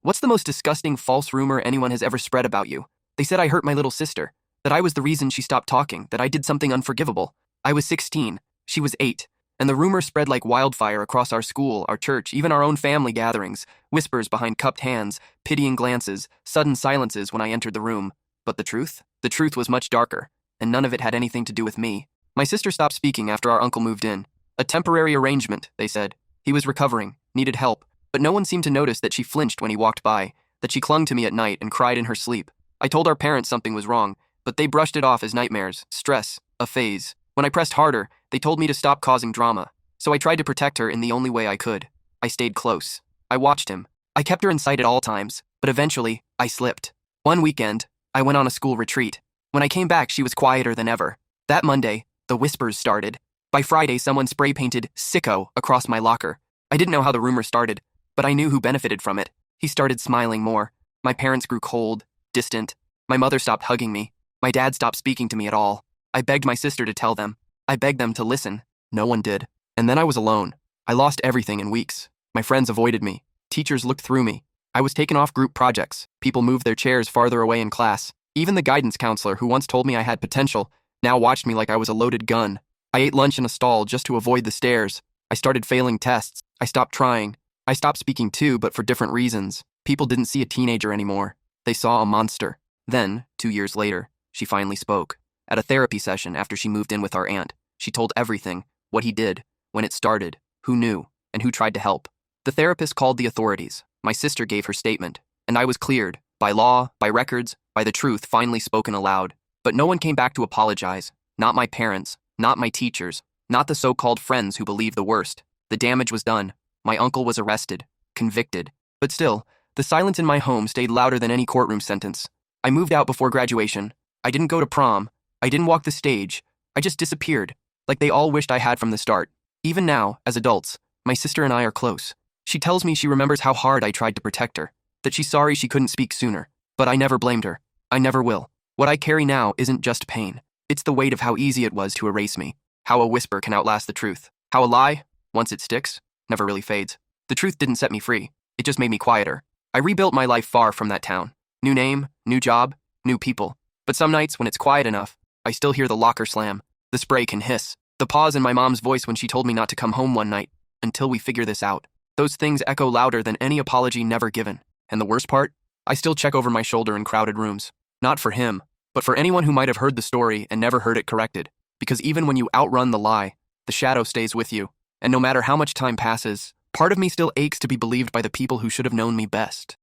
What's the most disgusting false rumor anyone has ever spread about you? They said I hurt my little sister, that I was the reason she stopped talking, that I did something unforgivable. I was 16, she was 8, and the rumor spread like wildfire across our school, our church, even our own family gatherings, whispers behind cupped hands, pitying glances, sudden silences when I entered the room. But the truth? The truth was much darker, and none of it had anything to do with me. My sister stopped speaking after our uncle moved in. A temporary arrangement, they said. He was recovering, needed help, but no one seemed to notice that she flinched when he walked by, that she clung to me at night and cried in her sleep. I told our parents something was wrong, but they brushed it off as nightmares, stress, a phase. When I pressed harder, they told me to stop causing drama, so I tried to protect her in the only way I could. I stayed close. I watched him. I kept her in sight at all times, but eventually, I slipped. One weekend, I went on a school retreat. When I came back, she was quieter than ever. That Monday, the whispers started. By Friday, someone spray-painted "Sicko" across my locker. I didn't know how the rumor started, but I knew who benefited from it. He started smiling more. My parents grew cold, distant. My mother stopped hugging me. My dad stopped speaking to me at all. I begged my sister to tell them. I begged them to listen. No one did. And then I was alone. I lost everything in weeks. My friends avoided me. Teachers looked through me. I was taken off group projects. People moved their chairs farther away in class. Even the guidance counselor who once told me I had potential now watched me like I was a loaded gun. I ate lunch in a stall just to avoid the stares. I started failing tests. I stopped trying. I stopped speaking too, but for different reasons. People didn't see a teenager anymore. They saw a monster. Then, 2 years later, she finally spoke. At a therapy session after she moved in with our aunt, she told everything, what he did, when it started, who knew, and who tried to help. The therapist called the authorities. My sister gave her statement, and I was cleared, by law, by records, by the truth finally spoken aloud. But no one came back to apologize. Not my parents, not my teachers, not the so-called friends who believed the worst. The damage was done. My uncle was arrested, convicted. But still, the silence in my home stayed louder than any courtroom sentence. I moved out before graduation. I didn't go to prom. I didn't walk the stage. I just disappeared, like they all wished I had from the start. Even now, as adults, my sister and I are close. She tells me she remembers how hard I tried to protect her, that she's sorry she couldn't speak sooner. But I never blamed her. I never will. What I carry now isn't just pain. It's the weight of how easy it was to erase me. How a whisper can outlast the truth. How a lie, once it sticks, never really fades. The truth didn't set me free. It just made me quieter. I rebuilt my life far from that town. New name, new job, new people. But some nights when it's quiet enough, I still hear the locker slam. The spray can hiss. The pause in my mom's voice when she told me not to come home one night. Until we figure this out. Those things echo louder than any apology never given. And the worst part? I still check over my shoulder in crowded rooms. Not for him, but for anyone who might have heard the story and never heard it corrected. Because even when you outrun the lie, the shadow stays with you. And no matter how much time passes, part of me still aches to be believed by the people who should have known me best.